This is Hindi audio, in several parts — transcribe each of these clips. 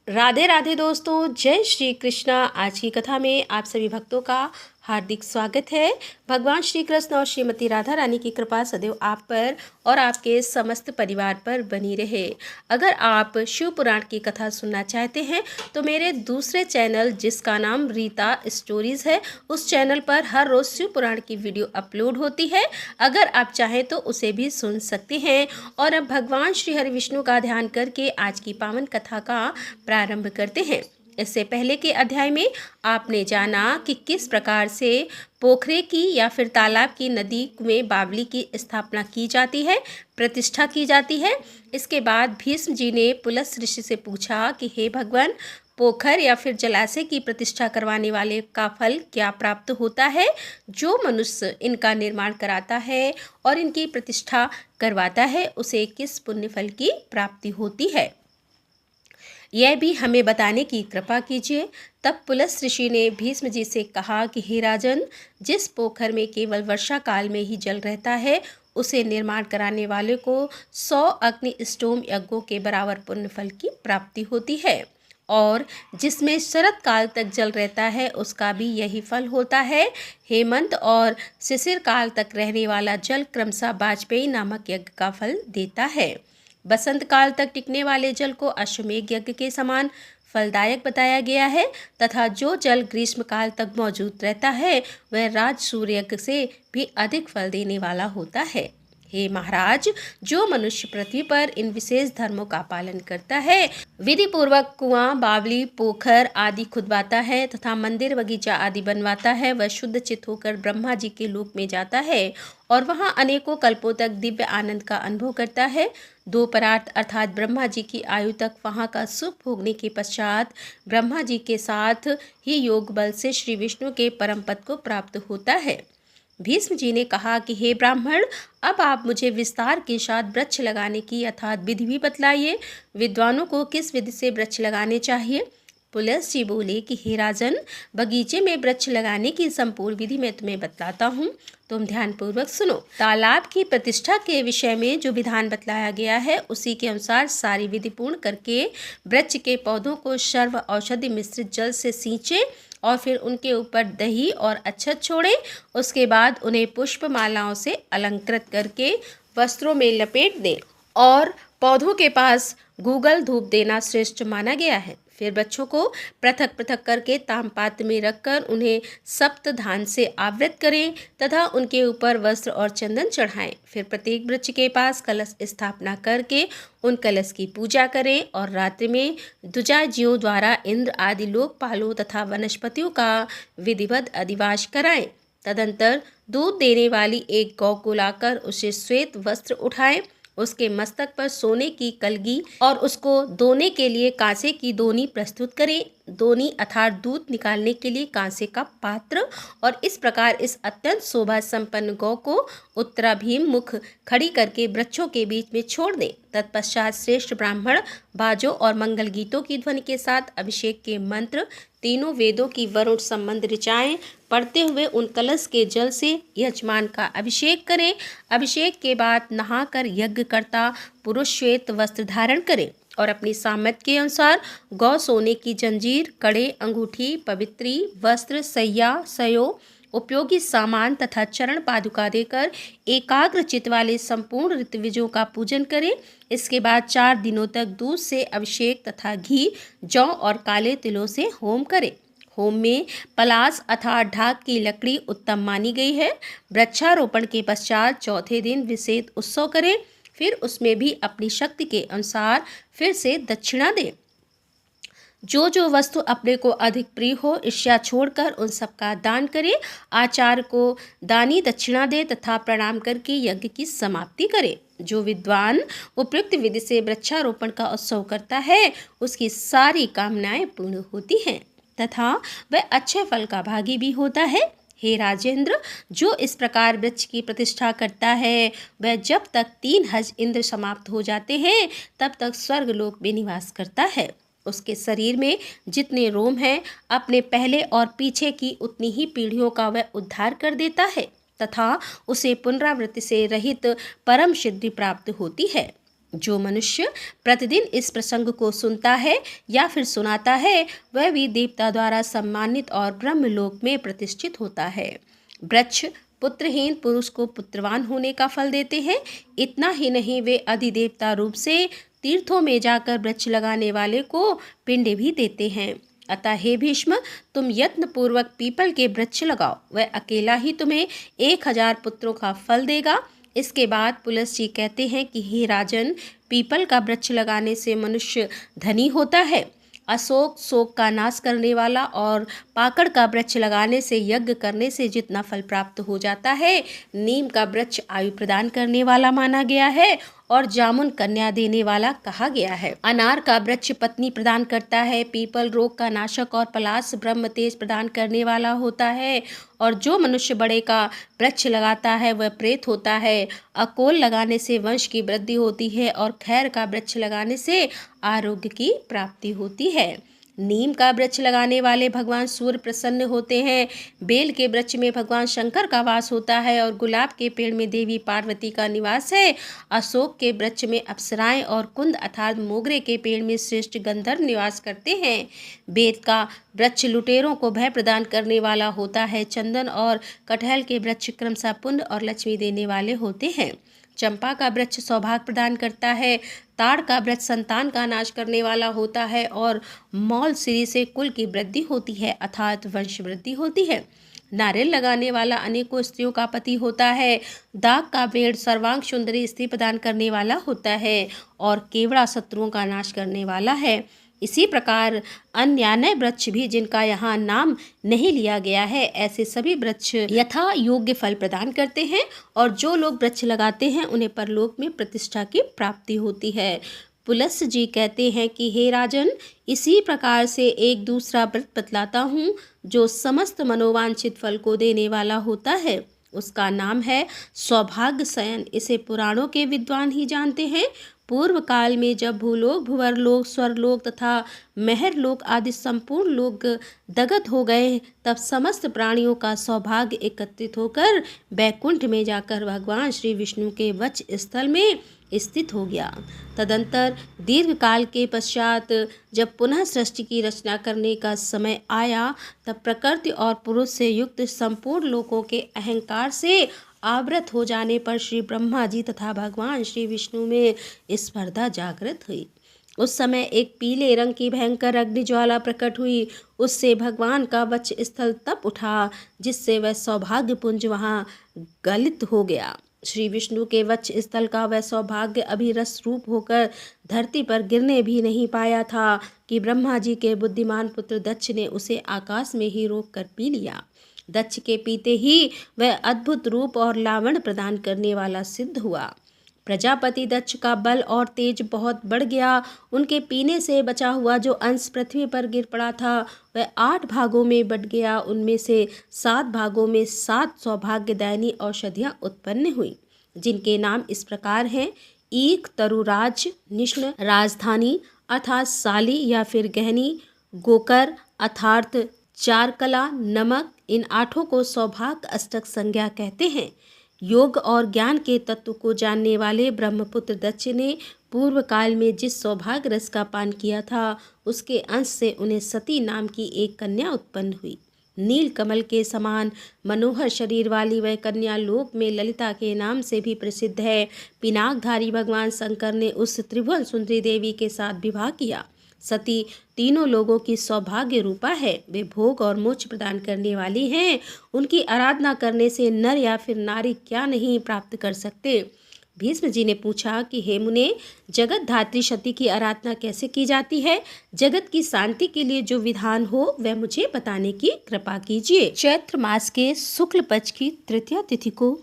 राधे राधे दोस्तों, जय श्री कृष्णा। आज की कथा में आप सभी भक्तों का हार्दिक स्वागत है। भगवान श्री कृष्ण और श्रीमती राधा रानी की कृपा सदैव आप पर और आपके समस्त परिवार पर बनी रहे। अगर आप शिव पुराण की कथा सुनना चाहते हैं तो मेरे दूसरे चैनल जिसका नाम रीता स्टोरीज है, उस चैनल पर हर रोज़ शिव पुराण की वीडियो अपलोड होती है। अगर आप चाहें तो उसे भी सुन सकते हैं। और अब भगवान श्री हरि विष्णु का ध्यान करके आज की पावन कथा का प्रारंभ करते हैं। इससे पहले के अध्याय में आपने जाना कि किस प्रकार से पोखरे की या फिर तालाब की नदी में बावली की स्थापना की जाती है, प्रतिष्ठा की जाती है। इसके बाद भीष्म जी ने पुलस्त ऋषि से पूछा कि हे भगवान, पोखर या फिर जलाशय की प्रतिष्ठा करवाने वाले का फल क्या प्राप्त होता है। जो मनुष्य इनका निर्माण कराता है और इनकी प्रतिष्ठा करवाता है उसे किस पुण्य फल की प्राप्ति होती है, यह भी हमें बताने की कृपा कीजिए। तब पुलस्त ऋषि ने भीष्म जी से कहा कि हे राजन, जिस पोखर में केवल वर्षा काल में ही जल रहता है उसे निर्माण कराने वाले को 100 अग्नि स्टोम यज्ञों के बराबर पुण्य फल की प्राप्ति होती है, और जिसमें शरद काल तक जल रहता है उसका भी यही फल होता है। हेमंत और शिशिर काल तक रहने वाला जल क्रमशः वाजपेयी नामक यज्ञ का फल देता है। बसंत काल तक टिकने वाले जल को अश्वमेघ यज्ञ के समान फलदायक बताया गया है, तथा जो जल ग्रीष्म काल तक मौजूद रहता है वह राज सूर्य यज्ञ से भी अधिक फल देने वाला होता है। हे महाराज, जो मनुष्य पृथ्वी पर इन विशेष धर्मों का पालन करता है, विधि पूर्वक कुआं, बावली, पोखर आदि खुदवाता है तथा मंदिर, बगीचा आदि बनवाता है, वह शुद्ध चित्त होकर ब्रह्मा जी के लोक में जाता है और वहां अनेकों कल्पों तक दिव्य आनंद का अनुभव करता है। दो परार्थ अर्थात ब्रह्मा जी की आयु तक वहां का सुख भोगने के पश्चात ब्रह्मा जी के साथ ही योग बल से श्री विष्णु के परम पद को प्राप्त होता है। भीष्म जी ने कहा कि हे ब्राह्मण, अब आप मुझे विस्तार के साथ वृक्ष लगाने की यथार्थ विधि भी बतलाइए। विद्वानों को किस विधि से वृक्ष लगाने चाहिए। पुलस्त जी बोले कि हे राजन, बगीचे में वृक्ष लगाने की संपूर्ण विधि मैं तुम्हें बतलाता हूँ, तुम ध्यानपूर्वक सुनो। तालाब की प्रतिष्ठा के विषय में जो विधान बतलाया गया है उसी के अनुसार सारी विधि पूर्ण करके वृक्ष के पौधों को सर्व औषधि मिश्रित जल से सींचे और फिर उनके ऊपर दही और अच्छत छोड़े। उसके बाद उन्हें पुष्प मालाओं से अलंकृत करके वस्त्रों में लपेट दें और पौधों के पास गूगल धूप देना श्रेष्ठ माना गया है। फिर वृक्षों को पृथक पृथक करके ताम्रपात्र में रखकर उन्हें सप्त धान से आवृत करें तथा उनके ऊपर वस्त्र और चंदन चढ़ाएं। फिर प्रत्येक वृक्ष के पास कलश स्थापना करके उन कलश की पूजा करें और रात्रि में दुजाजियों द्वारा इंद्र आदि लोकपालों तथा वनस्पतियों का विधिवत अधिवास कराएं। तदंतर दूध देने वाली एक गौ को लाकर उसे श्वेत वस्त्र उठाएं, उसके मस्तक पर सोने की कलगी और उसको दोने के लिए कांसे की दोनी प्रस्तुत करें। दोनी अर्थात दूध निकालने के लिए कांसे का पात्र, और इस प्रकार इस अत्यंत शोभा संपन्न गौ को उत्तराभिमुख खड़ी करके वृक्षों के बीच में छोड़ दें। तत्पश्चात श्रेष्ठ ब्राह्मण बाजों और मंगल गीतों की ध्वनि के साथ अभिषेक के मंत्र, तीनों वेदों की वरुण संबंध ऋचाएं पढ़ते हुए उन कलश के जल से यजमान का अभिषेक करें। अभिषेक के बाद नहाकर यज्ञ करता पुरुष श्वेत वस्त्र धारण करें और अपनी सामर्थ्य के अनुसार गौ सोने की जंजीर, कड़े, अंगूठी, पवित्री, वस्त्र, सैया, सयो, उपयोगी सामान तथा चरण पादुका देकर एकाग्र चित्त वाले संपूर्ण ऋतविजों का पूजन करें। इसके बाद 4 दिनों तक दूध से अभिषेक तथा घी, जौ और काले तिलों से होम करें। होम में पलास अर्थात ढाक की लकड़ी उत्तम मानी गई है। वृक्षारोपण के पश्चात चौथे दिन विशेष उत्सव करें। फिर उसमें भी अपनी शक्ति के अनुसार फिर से दक्षिणा दें। जो जो वस्तु अपने को अधिक प्रिय हो ईर्ष्या छोड़कर उन सब का दान करें। आचार्य को दानी दक्षिणा दे तथा प्रणाम करके यज्ञ की समाप्ति करे। जो विद्वान उपयुक्त विधि से वृक्षारोपण का उत्सव करता है उसकी सारी कामनाएं पूर्ण होती हैं तथा वह अच्छे फल का भागी भी होता है। हे राजेंद्र, जो इस प्रकार वृक्ष की प्रतिष्ठा करता है वह जब तक 3 हज इंद्र समाप्त हो जाते हैं तब तक स्वर्ग लोक में निवास करता है। उसके शरीर में जितने रोम हैं अपने पहले और पीछे की उतनी ही पीढ़ियों का वह उद्धार कर देता है तथा उसे पुनरावृत्ति से रहित परम सिद्धि प्राप्त होती है। जो मनुष्य प्रतिदिन इस प्रसंग को सुनता है या फिर सुनाता है वह भी देवता द्वारा सम्मानित और ब्रह्मलोक में प्रतिष्ठित होता है। वृक्ष पुत्रहीन पुरुष को पुत्रवान होने का फल देते हैं। इतना ही नहीं, वे अधिदेवता रूप से तीर्थों में जाकर वृक्ष लगाने वाले को पिंड भी देते हैं। अतः हे भीष्म, तुम यत्न पूर्वक पीपल के वृक्ष लगाओ, वह अकेला ही तुम्हें 1000 पुत्रों का फल देगा। इसके बाद पुलस्त जी कहते हैं कि हे राजन, पीपल का वृक्ष लगाने से मनुष्य धनी होता है। अशोक शोक का नाश करने वाला और पाकड़ का वृक्ष लगाने से यज्ञ करने से जितना फल प्राप्त हो जाता है, नीम का वृक्ष आयु प्रदान करने वाला माना गया है और जामुन कन्या देने वाला कहा गया है। अनार का वृक्ष पत्नी प्रदान करता है। पीपल रोग का नाशक और पलाश ब्रह्म तेज प्रदान करने वाला होता है। और जो मनुष्य बड़े का वृक्ष लगाता है वह प्रेत होता है। अकोल लगाने से वंश की वृद्धि होती है और खैर का वृक्ष लगाने से आरोग्य की प्राप्ति होती है। नीम का वृक्ष लगाने वाले भगवान सूर्य प्रसन्न होते हैं। बेल के वृक्ष में भगवान शंकर का वास होता है और गुलाब के पेड़ में देवी पार्वती का निवास है। अशोक के वृक्ष में अप्सराएं और कुंद अर्थात मोगरे के पेड़ में श्रेष्ठ गंधर्व निवास करते हैं। बेत का वृक्ष लुटेरों को भय प्रदान करने वाला होता है। चंदन और कटहल के वृक्ष क्रमशः पुण्य और लक्ष्मी देने वाले होते हैं। चंपा का वृक्ष सौभाग्य प्रदान करता है। ताड़ का वृक्ष संतान का नाश करने वाला होता है और मौल श्री से कुल की वृद्धि होती है अर्थात वंश वृद्धि होती है। नारियल लगाने वाला अनेकों स्त्रियों का पति होता है। दाग का पेड़ सर्वांग सुंदरी स्त्री प्रदान करने वाला होता है और केवड़ा शत्रुओं का नाश करने वाला है। इसी प्रकार अन्यान्य वृक्ष भी जिनका यहाँ नाम नहीं लिया गया है, ऐसे सभी वृक्ष यथा योग्य फल प्रदान करते हैं और जो लोग वृक्ष लगाते हैं उन्हें परलोक में प्रतिष्ठा की प्राप्ति होती है। पुलस्त जी कहते हैं कि हे राजन, इसी प्रकार से एक दूसरा व्रत बतलाता हूँ जो समस्त मनोवांछित फल को देने वाला होता है। उसका नाम है सौभाग्य शयन। इसे पुराणों के विद्वान ही जानते हैं। पूर्व काल में जब भूलोक, भुवरलोक, स्वर्लोक तथा महरलोक आदि संपूर्ण लोग दगत हो गए, तब समस्त प्राणियों का सौभाग्य एकत्रित होकर बैकुंठ में जाकर भगवान श्री विष्णु के वक्ष स्थल में स्थित हो गया। तदंतर दीर्घ काल के पश्चात जब पुनः सृष्टि की रचना करने का समय आया, तब प्रकृति और पुरुष से युक्त संपूर्ण लोकों के अहंकार से आवृत हो जाने पर श्री ब्रह्मा जी तथा भगवान श्री विष्णु में स्पर्धा जागृत हुई। उस समय एक पीले रंग की भयंकर अग्निज्वाला प्रकट हुई। उससे भगवान का वक्ष स्थल तप उठा, जिससे वह सौभाग्य पुंज वहाँ गलित हो गया। श्री विष्णु के वक्ष स्थल का वह सौभाग्य अभिरस रूप होकर धरती पर गिरने भी नहीं पाया था कि ब्रह्मा जी के बुद्धिमान पुत्र दक्ष ने उसे आकाश में ही रोक कर पी लिया। दक्ष के पीते ही वह अद्भुत रूप और लावण्य प्रदान करने वाला सिद्ध हुआ। प्रजापति दक्ष का बल और तेज बहुत बढ़ गया। उनके पीने से बचा हुआ जो अंश पृथ्वी पर गिर पड़ा था वह 8 भागों में बट गया। उनमें से 7 भागों में 7 सौभाग्यदायिनी औषधियाँ उत्पन्न हुई, जिनके नाम इस प्रकार हैं: ईख, तरुराज, निष्ण, राजधानी अर्थात साली या फिर गहनी, गोकर अर्थात चारकला, नमक। इन 8 को सौभाग्य अष्टक संज्ञा कहते हैं। योग और ज्ञान के तत्व को जानने वाले ब्रह्मपुत्र दक्ष ने पूर्व काल में जिस सौभाग्य रस का पान किया था, उसके अंश से उन्हें सती नाम की एक कन्या उत्पन्न हुई। नील कमल के समान मनोहर शरीर वाली वह कन्या लोक में ललिता के नाम से भी प्रसिद्ध है। पिनाकधारी भगवान शंकर ने उस त्रिभुवन सुंदरी देवी के साथ विवाह किया। सती तीनों लोगों की सौभाग्य रूपा है। वे भोग और मोक्ष प्रदान करने वाली हैं। उनकी आराधना करने से नर या फिर नारी क्या नहीं प्राप्त कर सकते। भीष्म जी ने पूछा कि हे मुने, जगत धात्री सती की आराधना कैसे की जाती है? जगत की शांति के लिए जो विधान हो वह मुझे बताने की कृपा कीजिए। चैत्र मास के शुक्ल पक्ष की तृतीया तिथि को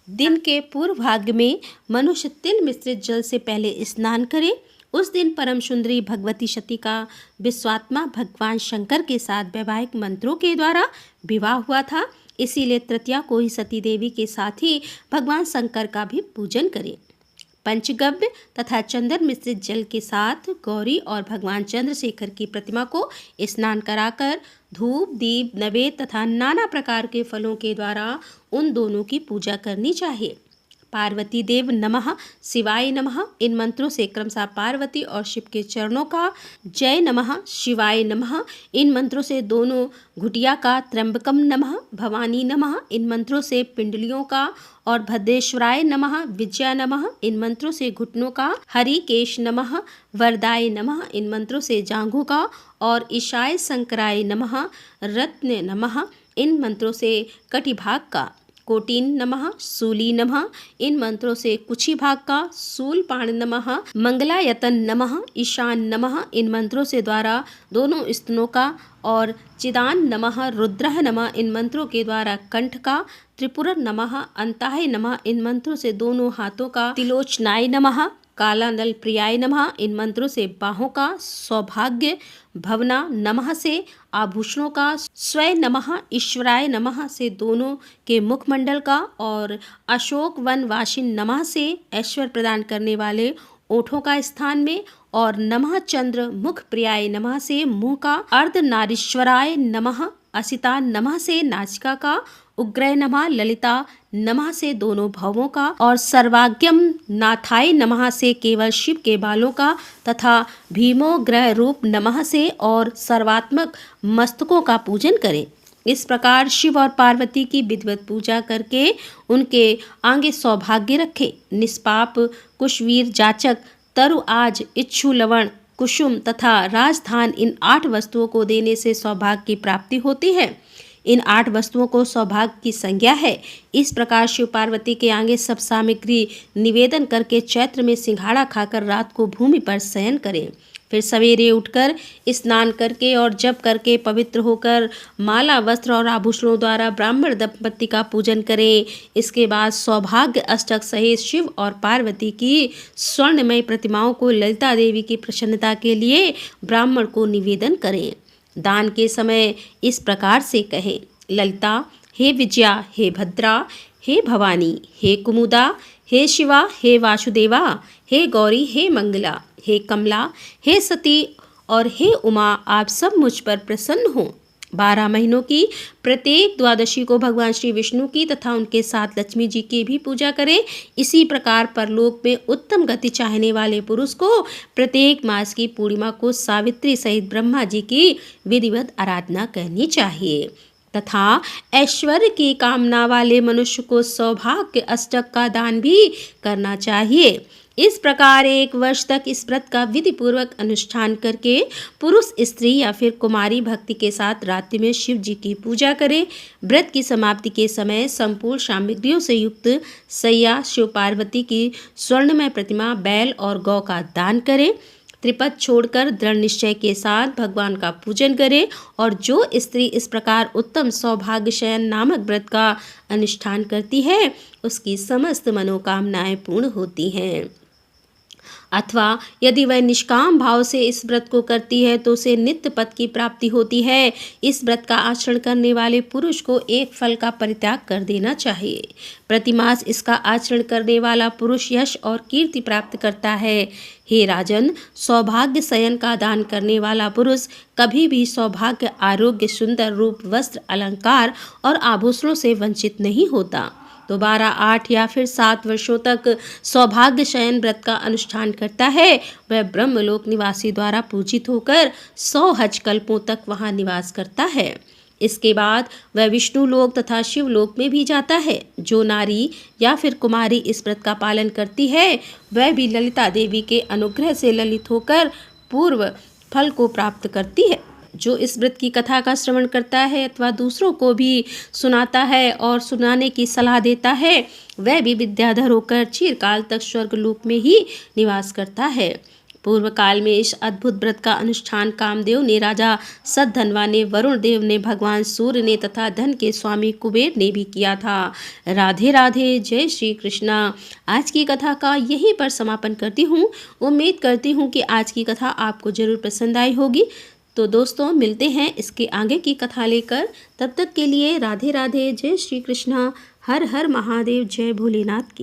दिन के पूर्व भाग में मनुष्य तिल मिश्रित जल से पहले स्नान करे। उस दिन परम सुंदरी भगवती सती का विश्वात्मा भगवान शंकर के साथ वैवाहिक मंत्रों के द्वारा विवाह हुआ था। इसीलिए तृतीया को ही सती देवी के साथ ही भगवान शंकर का भी पूजन करें। पंचगव्य तथा चंदन मिश्रित जल के साथ गौरी और भगवान चंद्रशेखर की प्रतिमा को स्नान कराकर धूप, दीप, नैवेद्य तथा नाना प्रकार के फलों के द्वारा उन दोनों की पूजा करनी चाहिए। पार्वती देव नमः, शिवाय नमः। इन मंत्रों से क्रमशः पार्वती और शिव के चरणों का, जय नमः, शिवाय नमः। इन मंत्रों से दोनों घुटिया का, त्र्यंबकम नमः, भवानी नमः। इन मंत्रों से पिंडलियों का और भद्रेश्वराय नमः, विजया नमः। इन मंत्रों से घुटनों का, हरिकेश नमः, वरदाय नमः। इन मंत्रों से जांघों का और ईशाय शंकराय नमः, रत्न नमः। इन मंत्रों से कटिभाग का, कोटिन नमः, शूली नमः। इन मंत्रों से कुची भाग का, शूलपाण नमः, मंगलायतन नमः, ईशान नमः। इन मंत्रों से द्वारा दोनों स्तनों का और चिदान नमः, रुद्रः नमः। इन मंत्रों के द्वारा कंठ का, त्रिपुर नमः, अंताय नमः। इन मंत्रों से दोनों हाथों का, तिलोचनाय नमः, काला नल प्रियाय नमः। इन मंत्रों से बाहों का, सौभाग्य भवना नमः से आभूषणों का, स्वय नमः, ईश्वराय नमः से दोनों के मुखमंडल का और अशोक वन वासिन नमः से ऐश्वर्य प्रदान करने वाले ओठों का स्थान में, और नमः चंद्र मुख प्रियाय नमः से मुंह का, अर्धनारीश्वराय नमः, असिता नमः से नासिका का, उग्रय नमः, ललिता नमः से दोनों भवों का, और सर्वाग्यम नाथाय नमः से केवल शिव के बालों का, तथा भीमो ग्रह रूप नमः से और सर्वात्मक मस्तकों का पूजन करें। इस प्रकार शिव और पार्वती की विधिवत पूजा करके उनके आगे सौभाग्य रखे। निष्पाप कुशवीर जाचक तरु आज इच्छु लवण कुसुम तथा राजधान, इन 8 वस्तुओं को देने से सौभाग्य की प्राप्ति होती है। इन 8 वस्तुओं को सौभाग्य की संज्ञा है। इस प्रकार शिव पार्वती के आगे सब सामग्री निवेदन करके चैत्र में सिंघाड़ा खाकर रात को भूमि पर शयन करें। फिर सवेरे उठकर स्नान करके और जप करके पवित्र होकर माला, वस्त्र और आभूषणों द्वारा ब्राह्मण दंपति का पूजन करें। इसके बाद सौभाग्य अष्टक सहित शिव और पार्वती की स्वर्णमय प्रतिमाओं को ललिता देवी की प्रसन्नता के लिए ब्राह्मण को निवेदन करें। दान के समय इस प्रकार से कहें, ललिता, हे विजया, हे भद्रा, हे भवानी, हे कुमुदा, हे शिवा, हे वासुदेवा, हे गौरी, हे मंगला, हे कमला, हे सती और हे उमा, आप सब मुझ पर प्रसन्न हों। 12 महीनों की प्रत्येक द्वादशी को भगवान श्री विष्णु की तथा उनके साथ लक्ष्मी जी की भी पूजा करें। इसी प्रकार परलोक में उत्तम गति चाहने वाले पुरुष को प्रत्येक मास की पूर्णिमा को सावित्री सहित ब्रह्मा जी की विधिवत आराधना करनी चाहिए, तथा ऐश्वर्य की कामना वाले मनुष्य को सौभाग्य अष्टक का दान भी करना चाहिए। इस प्रकार 1 वर्ष तक इस व्रत का विधि पूर्वक अनुष्ठान करके पुरुष, स्त्री या फिर कुमारी भक्ति के साथ रात्रि में शिव जी की पूजा करें। व्रत की समाप्ति के समय संपूर्ण सामग्रियों से युक्त सैया शिव पार्वती की स्वर्णमय प्रतिमा, बैल और गौ का दान करें। त्रिपद छोड़कर दृढ़ निश्चय के साथ भगवान का पूजन करें, और जो स्त्री इस प्रकार उत्तम सौभाग्य शयन नामक व्रत का अनुष्ठान करती है उसकी समस्त मनोकामनाएं पूर्ण होती हैं। अथवा यदि वह निष्काम भाव से इस व्रत को करती है तो उसे नित्य पद की प्राप्ति होती है। इस व्रत का आचरण करने वाले पुरुष को एक फल का परित्याग कर देना चाहिए। प्रतिमास इसका आचरण करने वाला पुरुष यश और कीर्ति प्राप्त करता है। हे राजन, सौभाग्य शयन का दान करने वाला पुरुष कभी भी सौभाग्य, आरोग्य, सुंदर रूप, वस्त्र, अलंकार और आभूषणों से वंचित नहीं होता। तो 12, 8 या फिर 7 वर्षों तक सौभाग्य शयन व्रत का अनुष्ठान करता है, वह ब्रह्मलोक निवासी द्वारा पूजित होकर 100 हज कल्पों तक वहाँ निवास करता है। इसके बाद वह विष्णु लोक तथा शिव लोक में भी जाता है। जो नारी या फिर कुमारी इस व्रत का पालन करती है वह भी ललिता देवी के अनुग्रह से ललित होकर पूर्व फल को प्राप्त करती है। जो इस व्रत की कथा का श्रवण करता है अथवा दूसरों को भी सुनाता है और सुनाने की सलाह देता है, वह भी विद्याधर होकर चिरकाल तक स्वर्गलोक में ही निवास करता है। पूर्व काल में इस अद्भुत व्रत का अनुष्ठान कामदेव ने, राजा सद्धनवा ने, वरुण देव ने, भगवान सूर्य ने तथा धन के स्वामी कुबेर ने भी किया था। राधे राधे, जय श्री कृष्णा। आज की कथा का यहीं पर समापन करती हूँ। उम्मीद करती हूँ कि आज की कथा आपको जरूर पसंद आई होगी। तो दोस्तों, मिलते हैं इसके आगे की कथा लेकर। तब तक के लिए राधे राधे, जय श्री कृष्णा, हर हर महादेव, जय भोलेनाथ की।